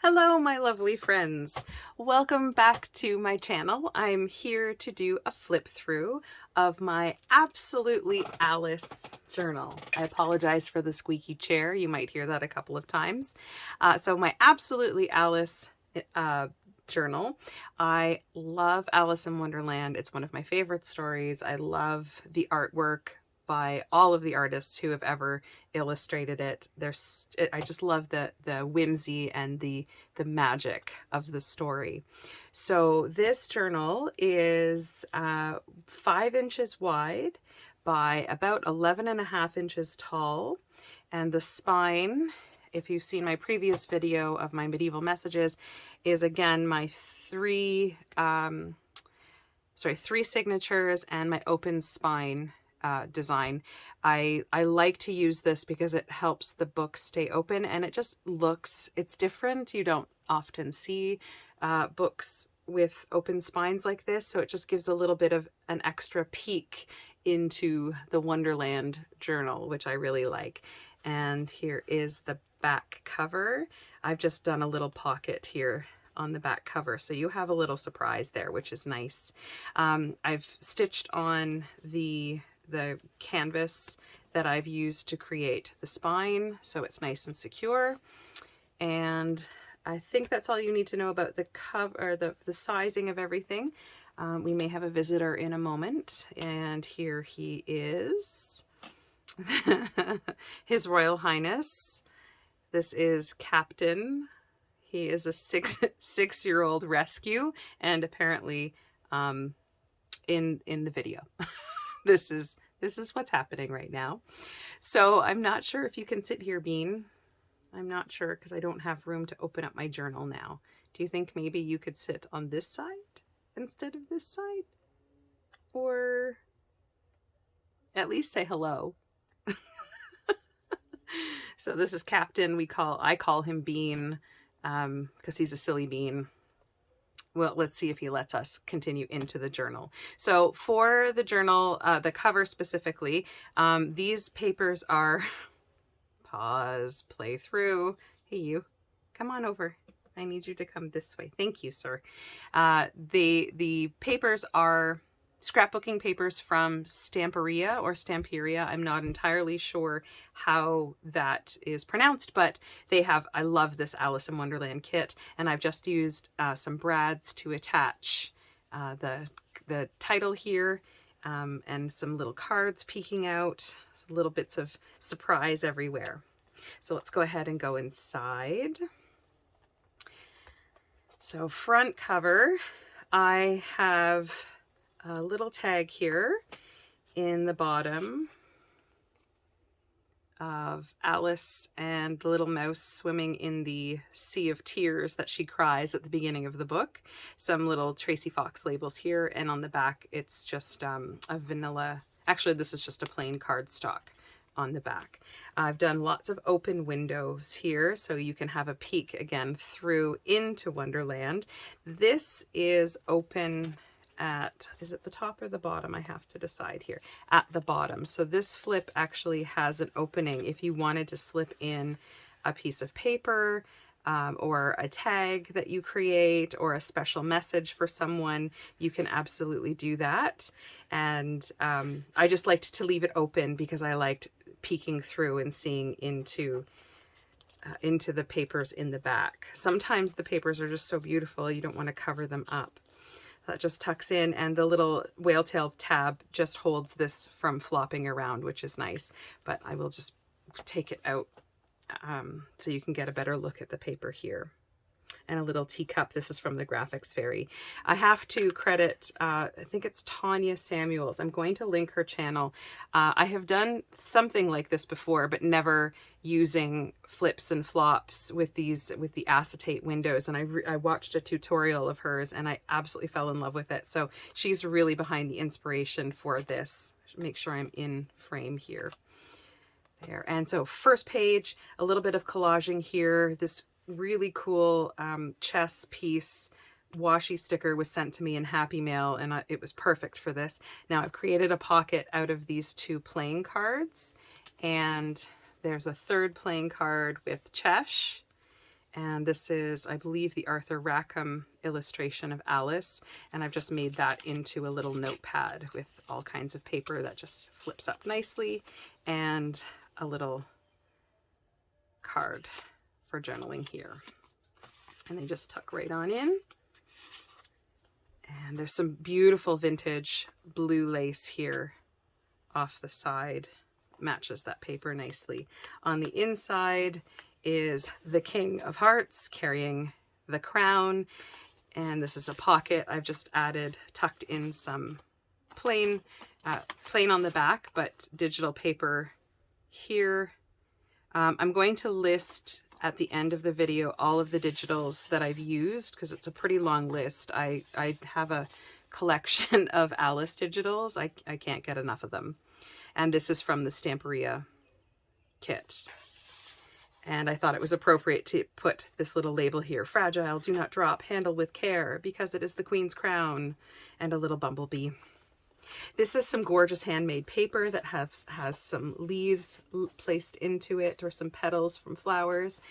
Hello, my lovely friends. Welcome back to my channel. I'm here to do a flip through of my Absolutely Alice journal. I apologize for the squeaky chair. You might hear that a couple of times. So my Absolutely Alice journal. I love Alice in Wonderland. It's one of my favorite stories. I love the artwork by all of the artists who have ever illustrated it. I just love the whimsy and the magic of the story. So this journal is 5 inches wide by about 11.5 inches tall, and the spine, if you've seen my previous video of my medieval messages, is again my three signatures and my open spine design. I like to use this because it helps the book stay open, and it's different. You don't often see books with open spines like this, so it just gives a little bit of an extra peek into the Wonderland journal, which I really like. And here is the back cover. I've just done a little pocket here on the back cover, so you have a little surprise there, which is nice. I've stitched on the canvas that I've used to create the spine, so it's nice and secure. And I think that's all you need to know about the cover, the sizing of everything. We may have a visitor in a moment, and here he is. His Royal Highness. This is Captain. He is a six-year-old rescue, and apparently in the video. This is what's happening right now. So I'm not sure if you can sit here, Bean. I'm not sure because I don't have room to open up my journal now. Do you think maybe you could sit on this side instead of this side? Or at least say hello. So this is Captain. I call him Bean because he's a silly bean. Well, let's see if he lets us continue into the journal. So for the journal, the cover specifically, these papers are, pause, play through. Hey, you, come on over. I need you to come this way. Thank you, sir. The papers are scrapbooking papers from Stamperia or Stamperia. I'm not entirely sure how that is pronounced, but they have, I love this Alice in Wonderland kit, and I've just used some brads to attach the title here, and some little cards peeking out, little bits of surprise everywhere. So let's go ahead and go inside. So front cover, I have a little tag here in the bottom of Alice and the little mouse swimming in the sea of tears that she cries at the beginning of the book. Some little Tracy Fox labels here, and on the back it's just a vanilla, actually this is just a plain cardstock on the back. I've done lots of open windows here so you can have a peek again through into Wonderland. This is open at, is it the top or the bottom? I have to decide here. At the bottom. So this flip actually has an opening if you wanted to slip in a piece of paper or a tag that you create or a special message for someone. You can absolutely do that. And I just liked to leave it open because I liked peeking through and seeing into the papers in the back. Sometimes the papers are just so beautiful you don't want to cover them up. That just tucks in, and the little whale tail tab just holds this from flopping around, which is nice. But I will just take it out so you can get a better look at the paper here. And a little teacup. This is from the Graphics Fairy. I have to credit, I think it's Tonya Samuels. I'm going to link her channel. I have done something like this before, but never using flips and flops with the acetate windows. And I watched a tutorial of hers and I absolutely fell in love with it. So she's really behind the inspiration for this. Make sure I'm in frame here. There. And so first page, a little bit of collaging here. This really cool chess piece washi sticker was sent to me in Happy Mail, and it was perfect for this. Now I've created a pocket out of these 2 playing cards, and there's a third playing card with Chesh, And this is, I believe, the Arthur Rackham illustration of Alice. And I've just made that into a little notepad with all kinds of paper that just flips up nicely, and a little card for journaling here. And they just tuck right on in. And there's some beautiful vintage blue lace here off the side. Matches that paper nicely. On the inside is the King of Hearts carrying the crown. And this is a pocket. I've just tucked in some plain on the back, but digital paper here. I'm going to list at the end of the video all of the digitals that I've used, because it's a pretty long list. I have a collection of Alice digitals. I can't get enough of them. And this is from the Stamperia kit. And I thought it was appropriate to put this little label here: fragile, do not drop, handle with care, because it is the Queen's crown, and a little bumblebee. This is some gorgeous handmade paper that has some leaves placed into it, or some petals from flowers.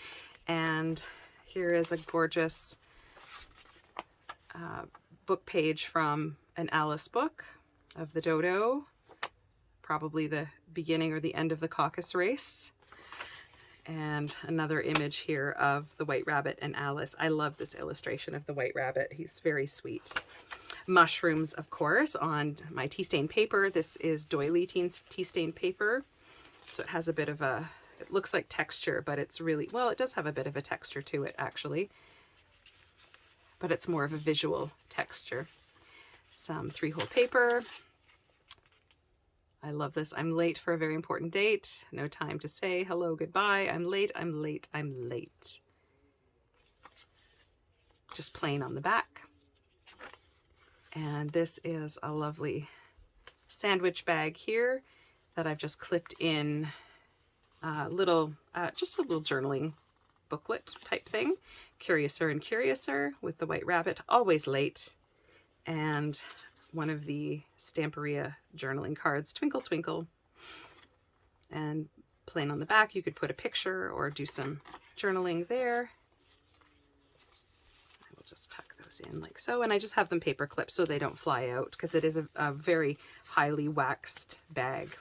And here is a gorgeous book page from an Alice book of the dodo, probably the beginning or the end of the caucus race. And another image here of the White Rabbit and Alice. I love this illustration of the White Rabbit. He's very sweet. Mushrooms, of course, on my tea stain paper. This is doily tea stain paper. So it has a bit of a, it looks like texture, but it's really, well, it does have a bit of a texture to it, actually. But it's more of a visual texture. Some 3-hole paper. I love this. I'm late for a very important date. No time to say hello, goodbye. I'm late, I'm late, I'm late. Just plain on the back. And this is a lovely sandwich bag here that I've just clipped in just a little journaling booklet type thing. Curiouser and Curiouser with the White Rabbit, always late. And one of the Stamperia journaling cards, Twinkle Twinkle. And plain on the back, you could put a picture or do some journaling there. I will just tuck those in like so. And I just have them paper clipped so they don't fly out, because it is a very highly waxed bag.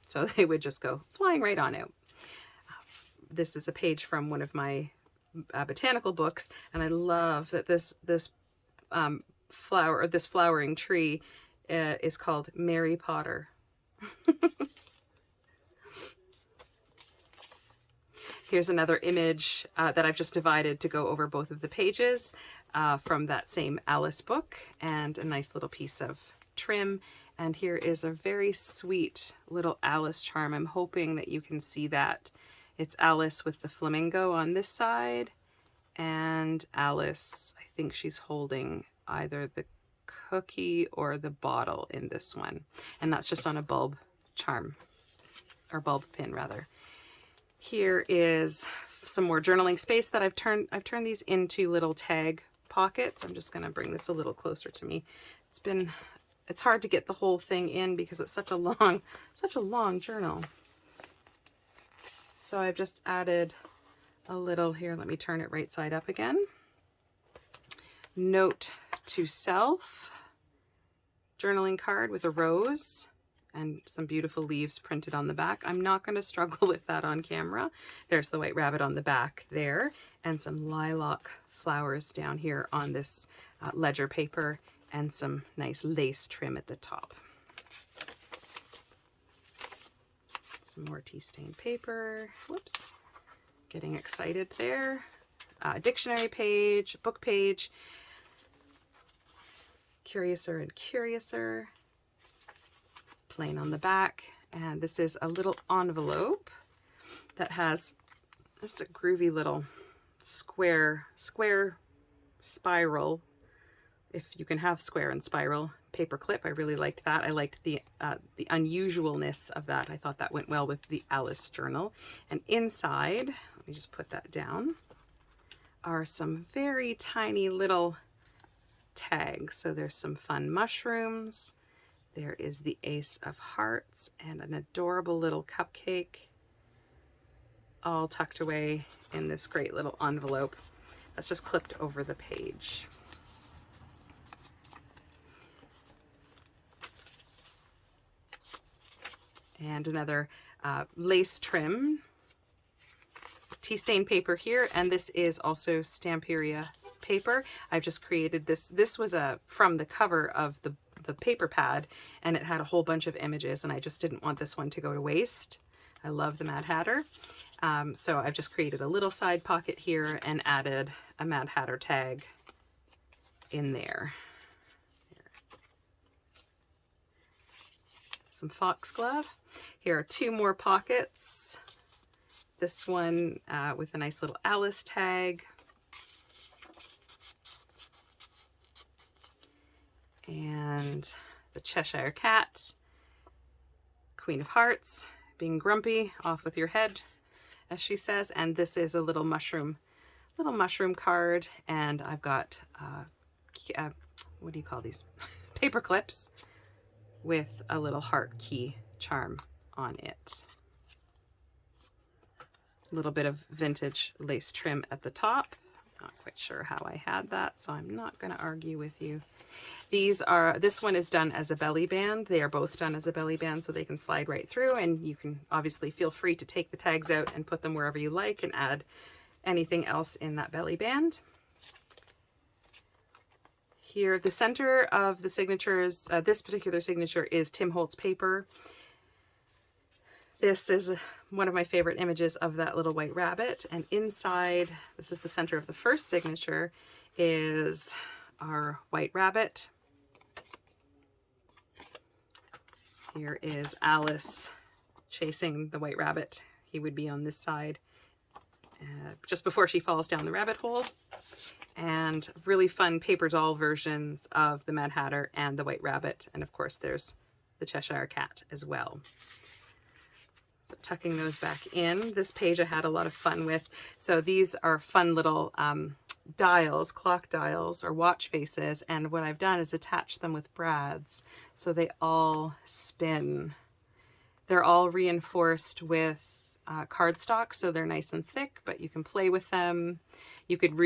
So they would just go flying right on out. This is a page from one of my botanical books, and I love that this flower, or this flowering tree, is called Mary Potter. Here's another image that I've just divided to go over both of the pages from that same Alice book, and a nice little piece of trim. And here is a very sweet little Alice charm. I'm hoping that you can see that. It's Alice with the flamingo on this side, and Alice, I think she's holding either the cookie or the bottle in this one. And that's just on a bulb charm, or bulb pin rather. Here is some more journaling space that I've turned these into little tag pockets. I'm just gonna bring this a little closer to me. It's hard to get the whole thing in because it's such a long journal. So I've just added a little here. Let me turn it right side up again. Note to self journaling card with a rose and some beautiful leaves printed on the back. I'm not going to struggle with that on camera. There's the White Rabbit on the back there, and some lilac flowers down here on this ledger paper, and some nice lace trim at the top. Some more tea stain paper. Whoops. Getting excited there. Dictionary page, book page. Curiouser and Curiouser. Plain on the back. And this is a little envelope that has just a groovy little square spiral, if you can have square and spiral, paper clip. I really liked that. I liked the unusualness of that. I thought that went well with the Alice journal. And inside, let me just put that down, are some very tiny little tags. So there's some fun mushrooms. There is the Ace of Hearts and an adorable little cupcake, all tucked away in this great little envelope. That's just clipped over the page. And another lace trim tea stain paper here, and this is also Stamperia paper. I've just created this. This was from the cover of the paper pad, and it had a whole bunch of images, and I just didn't want this one to go to waste. I love the Mad Hatter. So I've just created a little side pocket here and added a Mad Hatter tag in there. Some foxglove. Here are 2 more pockets. This one with a nice little Alice tag. And the Cheshire Cat, Queen of Hearts, being grumpy, off with your head, as she says. And this is a little mushroom card, and I've got what do you call these? Paper clips with a little heart key charm on it. A little bit of vintage lace trim at the top. Not quite sure how I had that, so I'm not going to argue with you. This one is done as a belly band. They are both done as a belly band, so they can slide right through, and you can obviously feel free to take the tags out and put them wherever you like and add anything else in that belly band. Here, the center of the signatures, this particular signature is Tim Holtz paper. This is one of my favorite images of that little white rabbit, and inside, this is the center of the first signature, is our white rabbit. Here is Alice chasing the white rabbit. He would be on this side just before she falls down the rabbit hole. And really fun paper doll versions of the Mad Hatter and the White Rabbit. And of course there's the Cheshire Cat as well. So tucking those back in. This page I had a lot of fun with. So these are fun little dials, clock dials or watch faces. And what I've done is attach them with brads so they all spin. They're all reinforced with cardstock, so they're nice and thick, but you can play with them. You could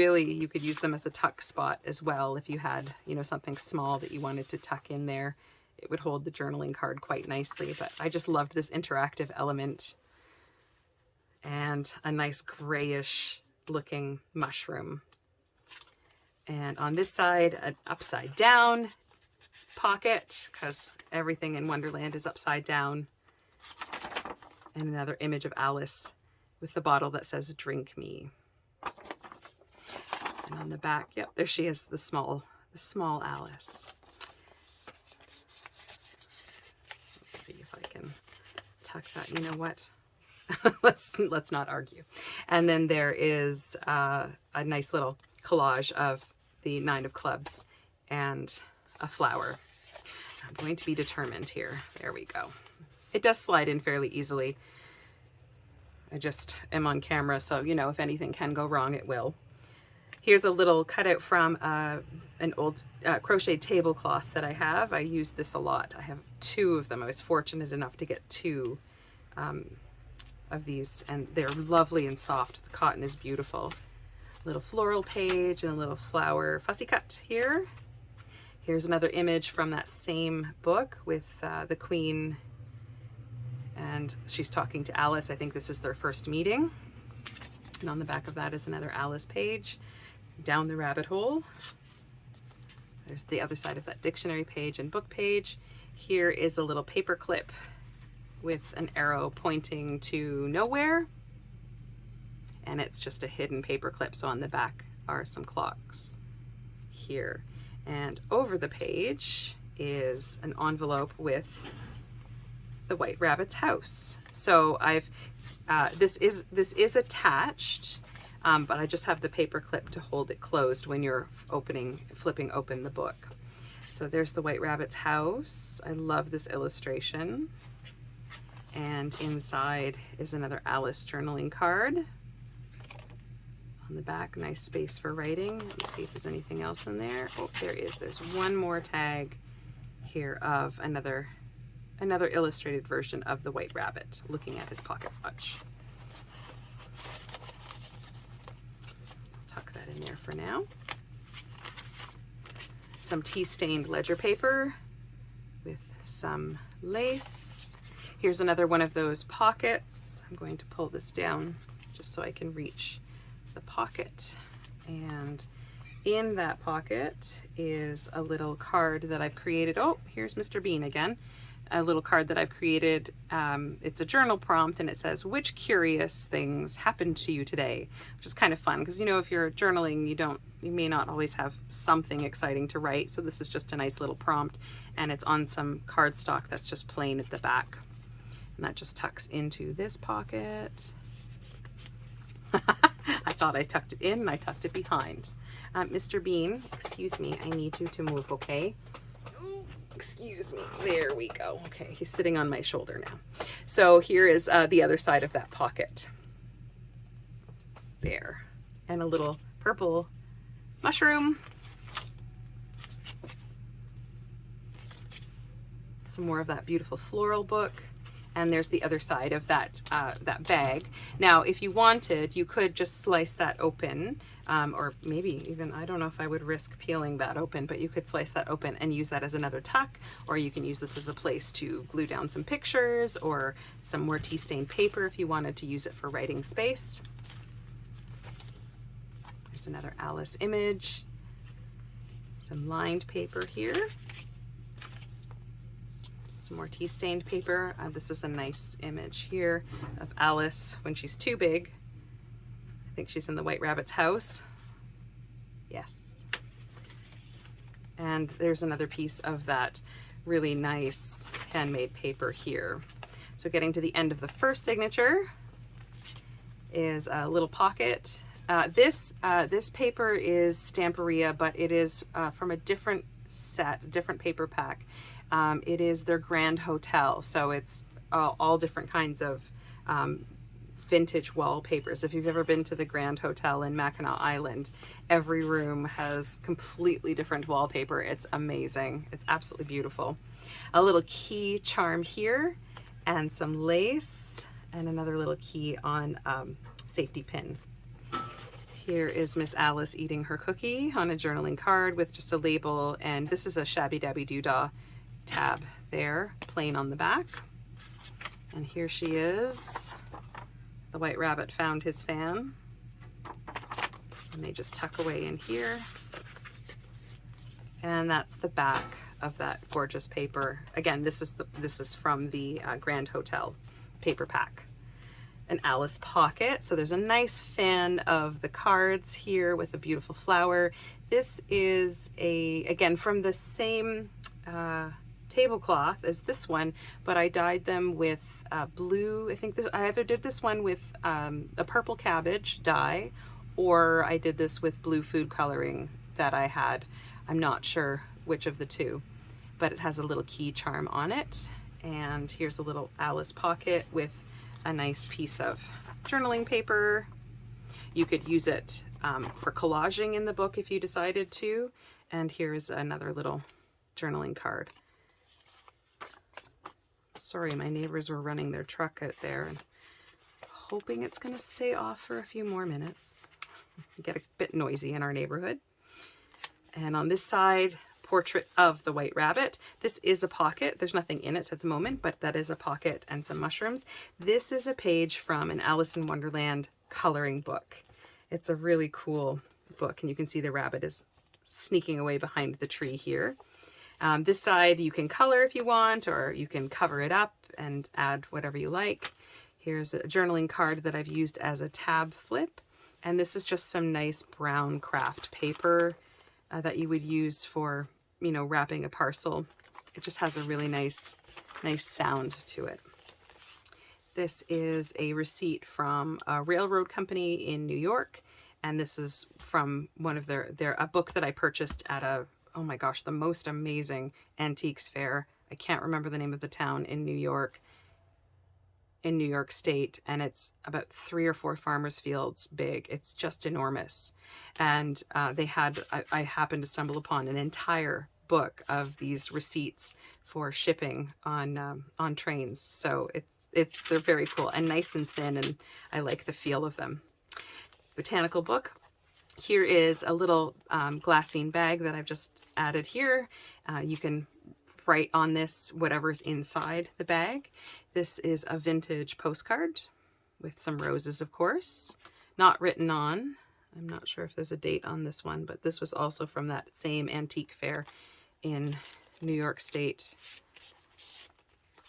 use them as a tuck spot as well if you had, you know, something small that you wanted to tuck in there. It would hold the journaling card quite nicely, but I just loved this interactive element. And a nice grayish looking mushroom. And on this side, an upside down pocket, because everything in Wonderland is upside down. And another image of Alice with the bottle that says "Drink me." And on the back, yep, there she is, the small Alice. Let's see if I can tuck that. You know what? let's not argue. And then there is a nice little collage of the 9 of clubs and a flower. I'm going to be determined here. There we go. It does slide in fairly easily. I just am on camera, so, you know, if anything can go wrong, it will. Here's a little cutout from an old crocheted tablecloth that I have. I use this a lot. I have 2 of them. I was fortunate enough to get 2 of these, and they're lovely and soft. The cotton is beautiful. Little floral page and a little flower fussy cut here. Here's another image from that same book with the Queen, and she's talking to Alice. I think this is their first meeting. And on the back of that is another Alice page. Down the rabbit hole. There's the other side of that dictionary page and book page. Here is a little paper clip with an arrow pointing to nowhere. And it's just a hidden paper clip. So on the back are some clocks here. And over the page is an envelope with the White Rabbit's house. So I've this is attached, but I just have the paper clip to hold it closed when you're flipping open the book. So there's the White Rabbit's house. I love this illustration. And inside is another Alice journaling card. On the back, nice space for writing. Let me see if there's anything else in there. Oh, there is. There's one more tag here of another illustrated version of the White Rabbit looking at his pocket watch. Tuck that in there for for now. Some tea-stained ledger paper with some lace. Here's another one of those pockets. I'm going to pull this down just so I can reach the pocket. And in that pocket is a little card that I've created. Oh, here's Mr. Bean again. A little card that I've created. It's a journal prompt and it says, which curious things happened to you today? Which is kind of fun because, you know, if you're journaling, you may not always have something exciting to write. So this is just a nice little prompt and it's on some cardstock that's just plain at the back. And that just tucks into this pocket. I thought I tucked it in and I tucked it behind. Mr. Bean, excuse me, I need you to move, okay? Excuse me, there we go. Okay, he's sitting on my shoulder now. So here is the other side of that pocket. There, and a little purple mushroom. Some more of that beautiful floral book. And there's the other side of that that bag. Now, if you wanted, you could just slice that open, or maybe even, I don't know if I would risk peeling that open, but you could slice that open and use that as another tuck, or you can use this as a place to glue down some pictures or some more tea-stained paper if you wanted to use it for writing space. There's another Alice image, some lined paper here. More tea-stained paper. This is a nice image here of Alice when she's too big. I think she's in the White Rabbit's house. Yes. And there's another piece of that really nice handmade paper here. So getting to the end of the first signature is a little pocket. This paper is Stamperia, but it is from a different set, different paper pack. It is their Grand Hotel, so it's all different kinds of vintage wallpapers. If you've ever been to the Grand Hotel in Mackinac Island, every room has completely different wallpaper. It's amazing. It's absolutely beautiful. A little key charm here and some lace and another little key on safety pin. Here is Miss Alice eating her cookie on a journaling card with just a label, and this is a Shabby Dabby Doodah tab there, plain on the back. And here she is. The White Rabbit found his fan. And they just tuck away in here. And that's the back of that gorgeous paper. Again, this is from the Grand Hotel paper pack. An Alice pocket. So there's a nice fan of the cards here with a beautiful flower. This is again from the same tablecloth as this one, but I dyed them with blue. I either did this one with a purple cabbage dye, or I did this with blue food coloring that I had. I'm not sure which of the two, but it has a little key charm on it. And here's a little Alice pocket with a nice piece of journaling paper. You could use it for collaging in the book if you decided to. And here's another little journaling card. Sorry, my neighbors were running their truck out there and hoping it's going to stay off for a few more minutes. Get a bit noisy in our neighborhood. And on this side, portrait of the White Rabbit. This is a pocket. There's nothing in it at the moment, but that is a pocket and some mushrooms. This is a page from an Alice in Wonderland coloring book. It's a really cool book, and you can see the rabbit is sneaking away behind the tree here. This side you can color if you want, or you can cover it up and add whatever you like. Here's a journaling card that I've used as a tab flip. And this is just some nice brown craft paper that you would use for, you know, wrapping a parcel. It just has a really nice sound to it. This is a receipt from a railroad company in New York. And this is from one of a book that I purchased at oh my gosh, the most amazing antiques fair. I can't remember the name of the town in New York State, and it's about 3 or 4 farmers' fields big. It's just enormous. And I happened to stumble upon an entire book of these receipts for shipping on trains. So they're very cool and nice and thin, and I like the feel of them. Botanical book. Here is a little glassine bag that I've just added here. You can write on this whatever's inside the bag. This is a vintage postcard with some roses, of course, not written on. I'm not sure if there's a date on this one, but this was also from that same antique fair in New York State.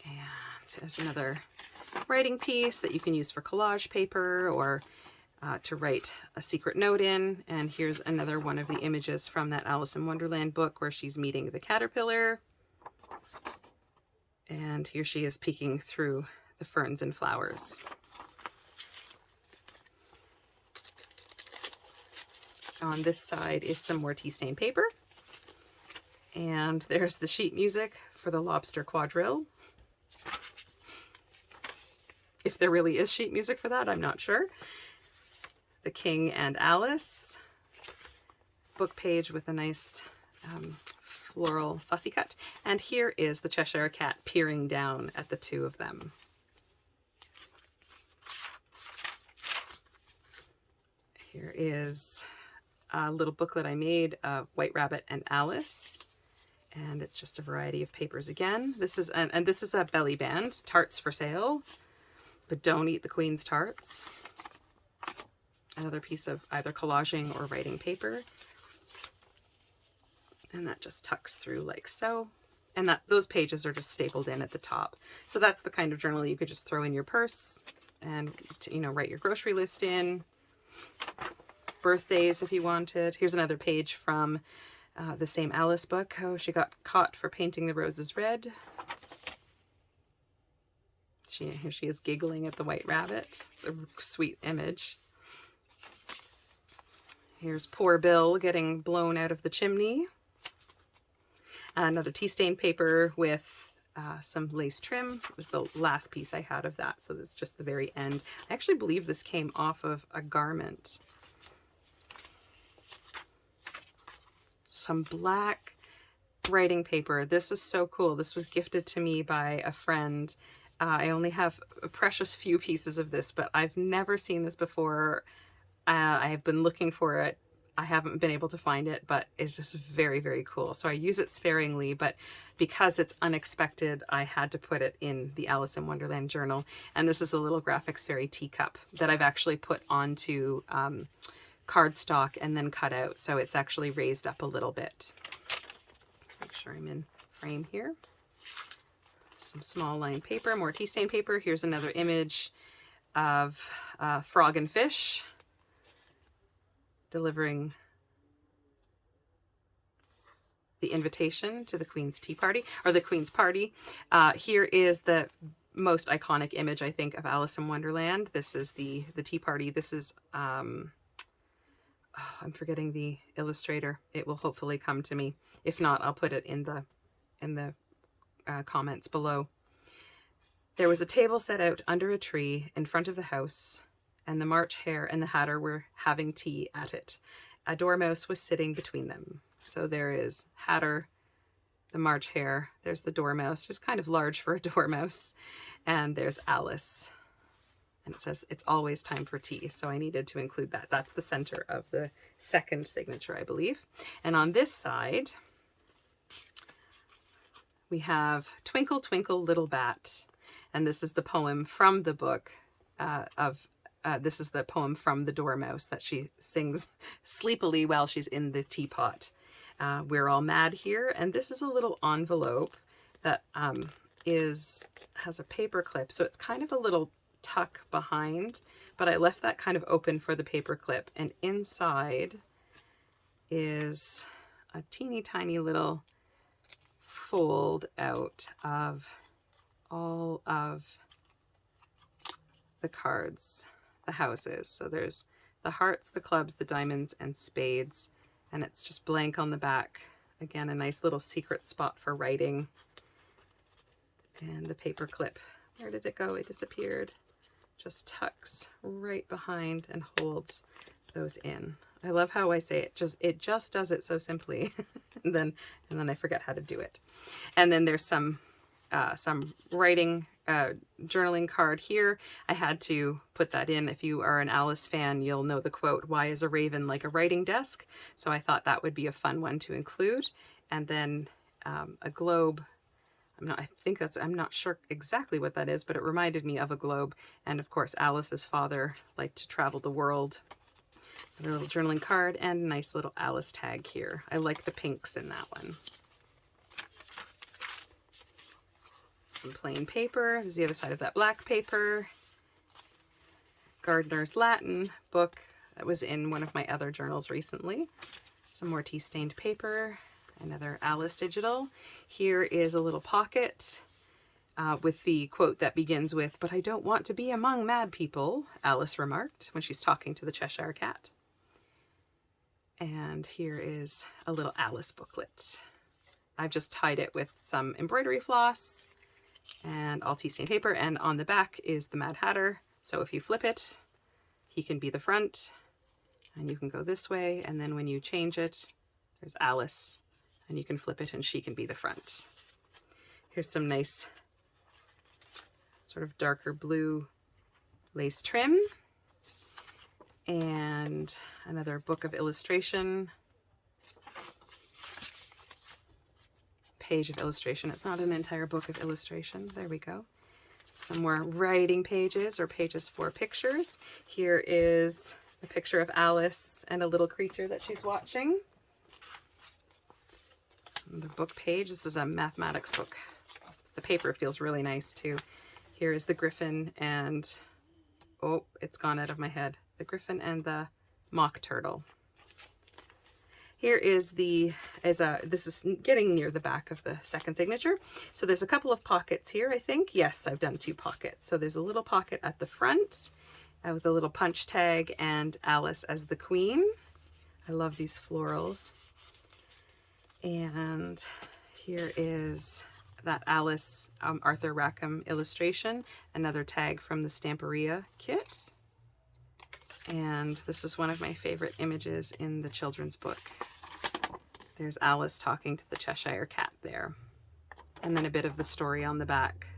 And there's another writing piece that you can use for collage paper or to write a secret note in. And here's another one of the images from that Alice in Wonderland book where she's meeting the caterpillar. And here she is peeking through the ferns and flowers. On this side is some more tea stain paper. And there's the sheet music for the Lobster Quadrille. If there really is sheet music for that, I'm not sure. The King and Alice book page with a nice floral fussy cut. And here is the Cheshire Cat peering down at the two of them. Here is a little booklet I made of White Rabbit and Alice. And it's just a variety of papers again. This is this is a belly band, tarts for sale, but don't eat the Queen's tarts. Another piece of either collaging or writing paper. And that just tucks through like so. And those pages are just stapled in at the top. So that's the kind of journal you could just throw in your purse and, you know, write your grocery list in. Birthdays if you wanted. Here's another page from the same Alice book. Oh, she got caught for painting the roses red. Here she is giggling at the white rabbit. It's a sweet image. Here's poor Bill getting blown out of the chimney. Another tea stain paper with some lace trim. It was the last piece I had of that, so this is just the very end. I actually believe this came off of a garment. Some black writing paper. This is so cool. This was gifted to me by a friend. I only have a precious few pieces of this, but I've never seen this before. I have been looking for it. I haven't been able to find it, but it's just very, very cool. So I use it sparingly, but because it's unexpected, I had to put it in the Alice in Wonderland journal. And this is a little Graphics Fairy teacup that I've actually put onto cardstock and then cut out. So it's actually raised up a little bit. Make sure I'm in frame here. Some small lined paper, more tea stain paper. Here's another image of Frog and Fish delivering the invitation to the Queen's tea party, or the Queen's party. Here is the most iconic image, I think, of Alice in Wonderland. This is the tea party. This is, I'm forgetting the illustrator. It will hopefully come to me. If not, I'll put it in the comments below. There was a table set out under a tree in front of the house, and the March Hare and the Hatter were having tea at it. A dormouse was sitting between them. So there is Hatter, the March Hare, there's the dormouse, just kind of large for a dormouse, and there's Alice. And it says, it's always time for tea. So I needed to include that. That's the center of the second signature, I believe. And on this side, we have Twinkle, Twinkle, Little Bat. And this is the poem from the book this is the poem from the Dormouse that she sings sleepily while she's in the teapot. We're all mad here. And this is a little envelope that has a paper clip. So it's kind of a little tuck behind, but I left that kind of open for the paper clip. And inside is a teeny tiny little fold out of all of the cards, the houses. So there's the hearts, the clubs, the diamonds, and spades. And it's just blank on the back. Again, a nice little secret spot for writing. And the paper clip. Where did it go? It disappeared. Just tucks right behind and holds those in. I love how I say it just does it so simply. and then I forget how to do it. And then there's some some writing journaling card here. I had to put that in. If you are an Alice fan, you'll know the quote, "Why is a raven like a writing desk?" So I thought that would be a fun one to include. And then a globe. I'm not sure exactly what that is, but it reminded me of a globe. And of course, Alice's father liked to travel the world. A little journaling card and a nice little Alice tag here. I like the pinks in that one. Some plain paper. There's the other side of that black paper. Gardener's Latin book that was in one of my other journals recently. Some more tea-stained paper. Another Alice Digital. Here is a little pocket with the quote that begins with, "But I don't want to be among mad people," Alice remarked when she's talking to the Cheshire Cat. And here is a little Alice booklet. I've just tied it with some embroidery floss and all tea-stained paper, and on the back is the Mad Hatter. So if you flip it, he can be the front, and you can go this way, and then when you change it, there's Alice, and you can flip it and she can be the front. Here's some nice sort of darker blue lace trim, and another book of illustration. Page of illustration. It's not an entire book of illustration. There we go. Some more writing pages or pages for pictures. Here is a picture of Alice and a little creature that she's watching. The book page. This is a mathematics book. The paper feels really nice too. Here is the griffin and, oh, it's gone out of my head. The griffin and the mock turtle. Here is this is getting near the back of the second signature. So there's a couple of pockets here, I think. Yes, I've done 2 pockets. So there's a little pocket at the front with a little punch tag and Alice as the queen. I love these florals. And here is that Alice Arthur Rackham illustration, another tag from the Stamperia kit. And this is one of my favorite images in the children's book. There's Alice talking to the Cheshire Cat there. And then a bit of the story on the back.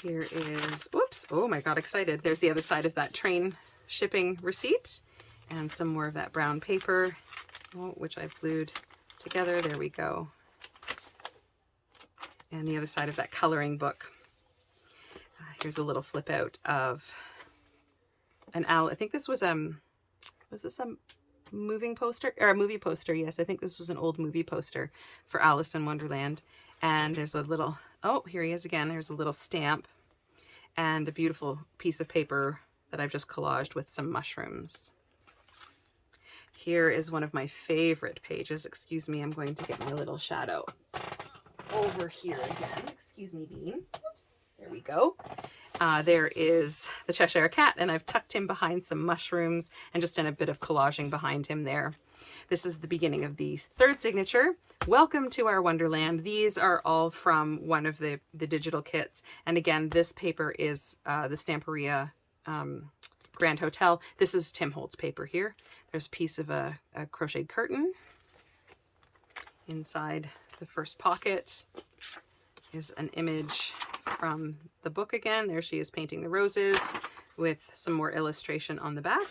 Here is, oops, oh my God, excited. There's the other side of that train shipping receipt and some more of that brown paper, which I've glued together. There we go. And the other side of that coloring book. Here's a little flip out of an owl. I think this was this a moving poster or a movie poster? Yes, I think this was an old movie poster for Alice in Wonderland. And there's a little, oh, here he is again. There's a little stamp and a beautiful piece of paper that I've just collaged with some mushrooms. Here is one of my favorite pages. Excuse me, I'm going to get my little shadow over here again. Excuse me, Bean. Oops, there we go. There is the Cheshire Cat, and I've tucked him behind some mushrooms and just done a bit of collaging behind him there. This is the beginning of the third signature. Welcome to our Wonderland. These are all from one of the digital kits. And again, this paper is the Stamperia Grand Hotel. This is Tim Holt's paper here. There's a piece of a crocheted curtain. Inside the first pocket is an image from the book again. There she is painting the roses with some more illustration on the back.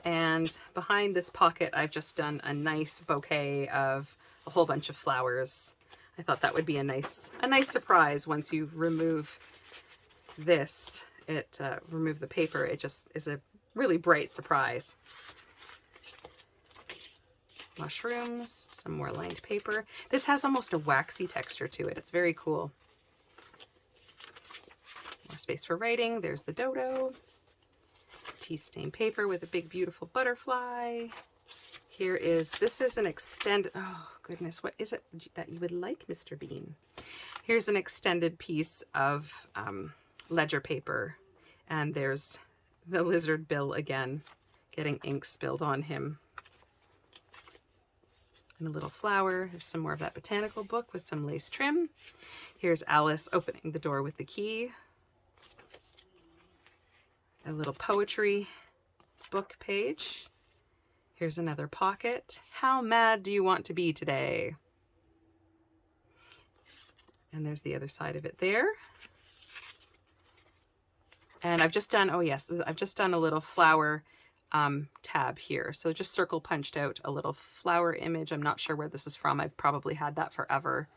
And behind this pocket, I've just done a nice bouquet of a whole bunch of flowers. I thought that would be a nice surprise once you remove this. Remove the paper. It just is a really bright surprise. Mushrooms, some more lined paper. This has almost a waxy texture to it. It's very cool. More space for writing. There's the dodo. Tea-stained paper with a big beautiful butterfly. Here is, this is an oh goodness, what is it that you would like, Mr. Bean? Here's an extended piece of ledger paper, and there's the lizard Bill again, getting ink spilled on him. And a little flower. There's some more of that botanical book with some lace trim. Here's Alice opening the door with the key. A little poetry book page. Here's another pocket. How mad do you want to be today? And there's the other side of it there. And I've just done, oh yes, I've just done a little flower tab here. So just circle punched out a little flower image. I'm not sure where this is from. I've probably had that forever.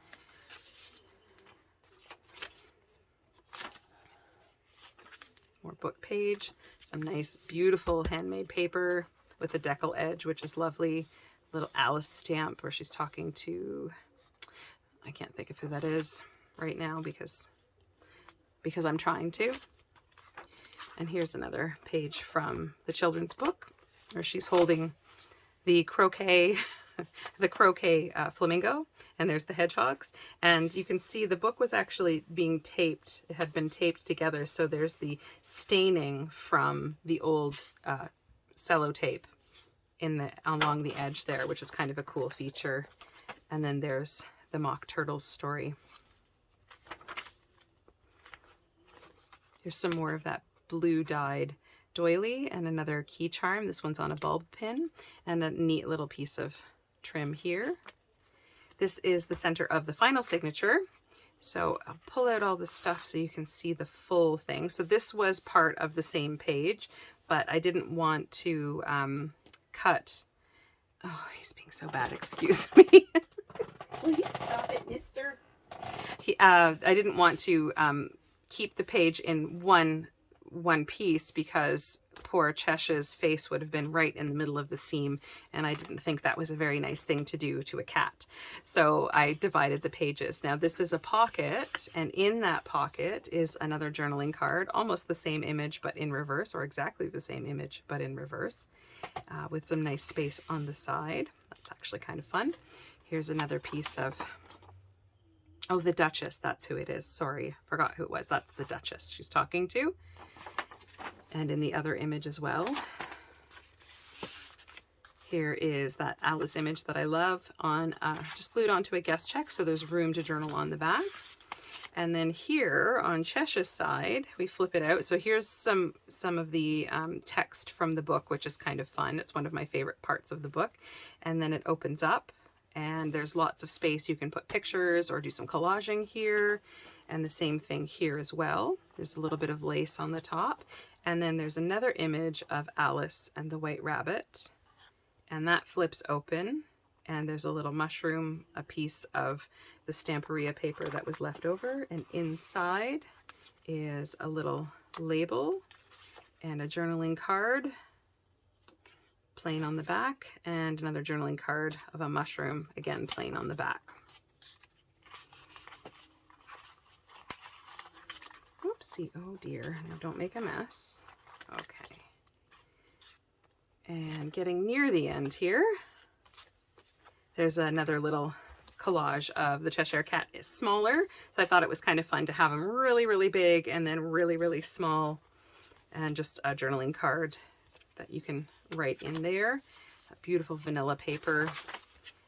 More book page, some nice, beautiful handmade paper with a decal edge, which is lovely. Little Alice stamp where she's talking to, I can't think of who that is right now because I'm trying to. And here's another page from the children's book where she's holding the croquet, flamingo, and there's the hedgehogs. And you can see the book was actually being taped. It had been taped together. So there's the staining from the old sellotape along the edge there, which is kind of a cool feature. And then there's the Mock Turtles story. Here's some more of that blue dyed doily and another key charm. This one's on a bulb pin and a neat little piece of trim here. This is the center of the final signature. So I'll pull out all the stuff so you can see the full thing. So this was part of the same page, but I didn't want to cut. Oh, he's being so bad, excuse me. Will you stop it, mister? I didn't want to keep the page in one piece because poor Chesh's face would have been right in the middle of the seam, and I didn't think that was a very nice thing to do to a cat. So I divided the pages. Now this is a pocket, and in that pocket is another journaling card, almost the same image but in reverse, or exactly the same image but in reverse, with some nice space on the side. That's actually kind of fun. Here's another piece of, oh, the Duchess, that's who it is. Sorry, forgot who it was. That's the Duchess she's talking to. And in the other image as well. Here is that Alice image that I love on just glued onto a guest check, so there's room to journal on the back. And then here on Chesh's side, we flip it out. So here's some of the text from the book, which is kind of fun. It's one of my favorite parts of the book. And then it opens up and there's lots of space. You can put pictures or do some collaging here. And the same thing here as well. There's a little bit of lace on the top. And then there's another image of Alice and the White Rabbit. And that flips open. And there's a little mushroom, a piece of the Stamperia paper that was left over. And inside is a little label and a journaling card, plain on the back, and another journaling card of a mushroom, again, plain on the back. Oopsie, oh dear, now don't make a mess. Okay. And getting near the end here, there's another little collage of the Cheshire Cat is smaller. So I thought it was kind of fun to have them really, really big and then really, really small, and just a journaling card that you can write in there. A beautiful vanilla paper.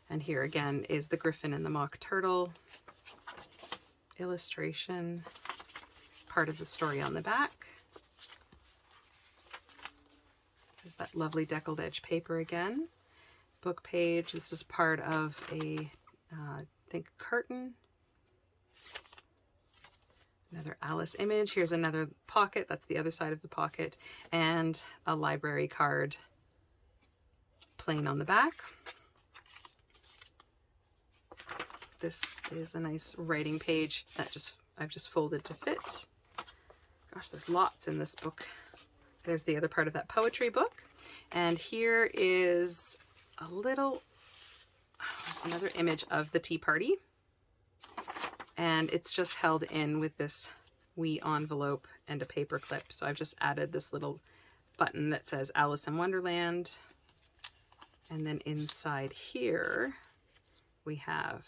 And here again is the Griffin and the Mock Turtle illustration, part of the story on the back. There's that lovely deckled edge paper again. Book page, this is part of a, I think, curtain. Another Alice image. Here's another pocket, that's the other side of the pocket, and a library card, plain on the back. This is a nice writing page that I've just folded to fit. Gosh, there's lots in this book. There's the other part of that poetry book. And here is a little, it's another image of the tea party. And it's just held in with this wee envelope and a paper clip. So I've just added this little button that says Alice in Wonderland. And then inside here, we have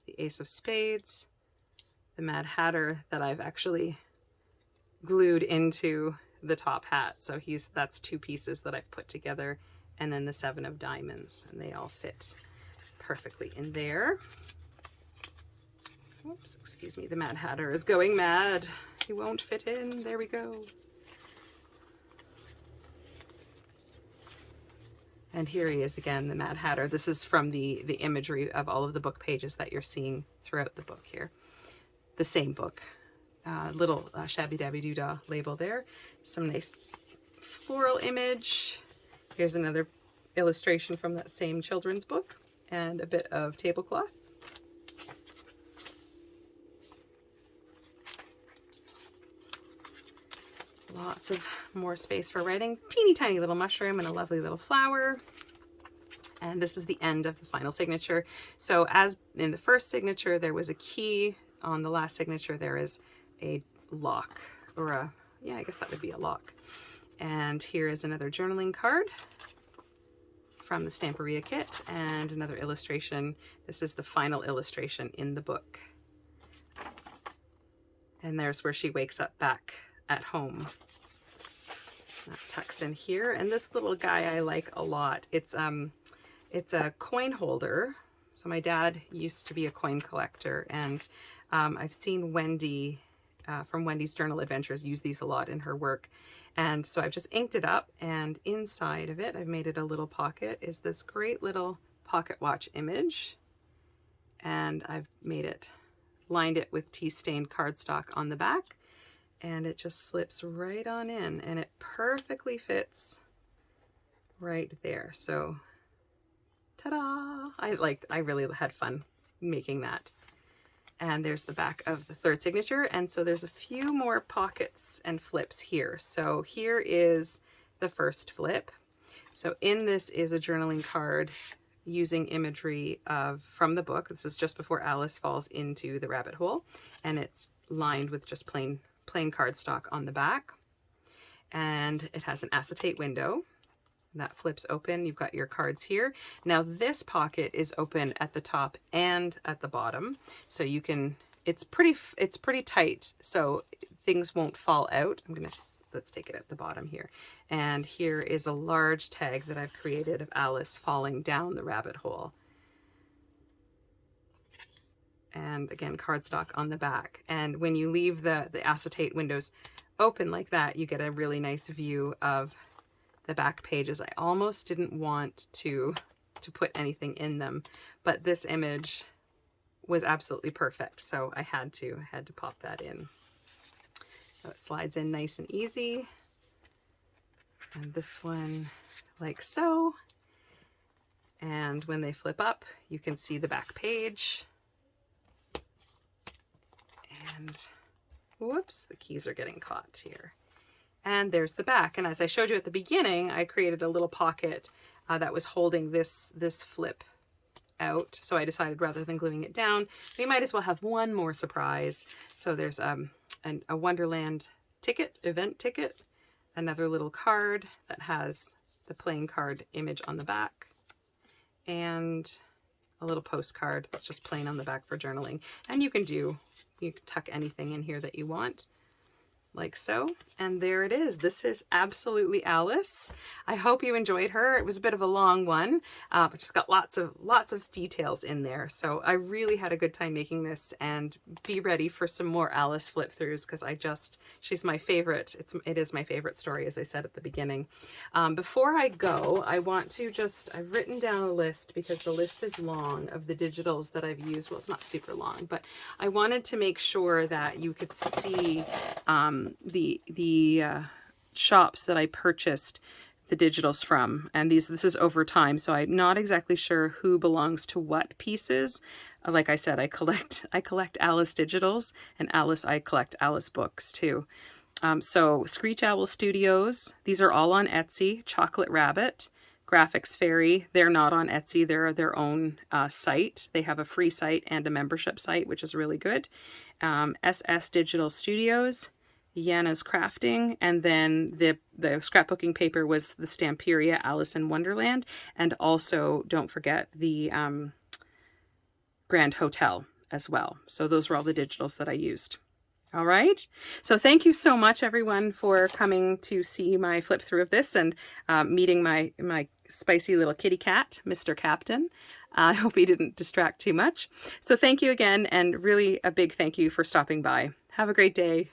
the Ace of Spades, the Mad Hatter that I've actually glued into the top hat. So that's two pieces that I've put together, and then the Seven of Diamonds, and they all fit perfectly in there. Oops, excuse me, the Mad Hatter is going mad. He won't fit in. There we go. And here he is again, the Mad Hatter. This is from the imagery of all of the book pages that you're seeing throughout the book here. The same book. Little shabby dabby doodah label there. Some nice floral image. Here's another illustration from that same children's book, and a bit of tablecloth. Lots of more space for writing. Teeny tiny little mushroom and a lovely little flower. And this is the end of the final signature. So as in the first signature, there was a key. On the last signature, there is a lock, or a, yeah, I guess that would be a lock. And here is another journaling card from the Stamperia kit, and another illustration. This is the final illustration in the book. And there's where she wakes up back at home. That tucks in here. And this little guy I like a lot. It's a coin holder. So my dad used to be a coin collector, and I've seen Wendy from Wendy's Journal Adventures use these a lot in her work. And so I've just inked it up, and inside of it, I've made it a little pocket, is this great little pocket watch image. And I've made it, lined it with tea-stained cardstock on the back, and it just slips right on in, and it perfectly fits right there. So, ta-da! I really had fun making that. And there's the back of the third signature. And so there's a few more pockets and flips here. So here is the first flip. So in this is a journaling card using imagery from the book. This is just before Alice falls into the rabbit hole. And it's lined with just plain cardstock on the back. And it has an acetate window. That flips open. You've got your cards here. Now this pocket is open at the top and at the bottom, so you can, it's pretty tight, so things won't fall out. Let's take it at the bottom here. And here is a large tag that I've created of Alice falling down the rabbit hole. And again, cardstock on the back. And when you leave the acetate windows open like that, you get a really nice view of the back pages. I almost didn't want to put anything in them, but this image was absolutely perfect, so I had to pop that in. So it slides in nice and easy. And this one like so. And when they flip up, you can see the back page. And whoops, the keys are getting caught here. And there's the back. And as I showed you at the beginning, I created a little pocket that was holding this flip out. So I decided rather than gluing it down, we might as well have one more surprise. So there's a Wonderland ticket, event ticket, another little card that has the playing card image on the back, and a little postcard that's just plain on the back for journaling. And you can tuck anything in here that you want, like so. And there it is. This is absolutely Alice. I hope you enjoyed her. It was a bit of a long one, but she's got lots of details in there. So I really had a good time making this, and be ready for some more Alice flip throughs, because she's my favorite. It is my favorite story, as I said at the beginning. Before I go, I want to I've written down a list, because the list is long, of the digitals that I've used. Well, it's not super long, but I wanted to make sure that you could see the shops that I purchased the digitals from, and this is over time, so I'm not exactly sure who belongs to what pieces. Like I said, I collect Alice digitals, and I collect Alice books too. So Screech Owl Studios, these are all on Etsy. Chocolate Rabbit, Graphics Fairy, they're not on Etsy, they're their own site. They have a free site and a membership site, which is really good. SSDigital Studios, Yana's Crafting, and then the scrapbooking paper was the Stamperia Alice in Wonderland, and also don't forget the Grand Hotel as well. So those were all the digitals that I used. All right, so thank you so much, everyone, for coming to see my flip through of this, and meeting my spicy little kitty cat, Mr. Captain. I hope he didn't distract too much. So thank you again, and really a big thank you for stopping by. Have a great day.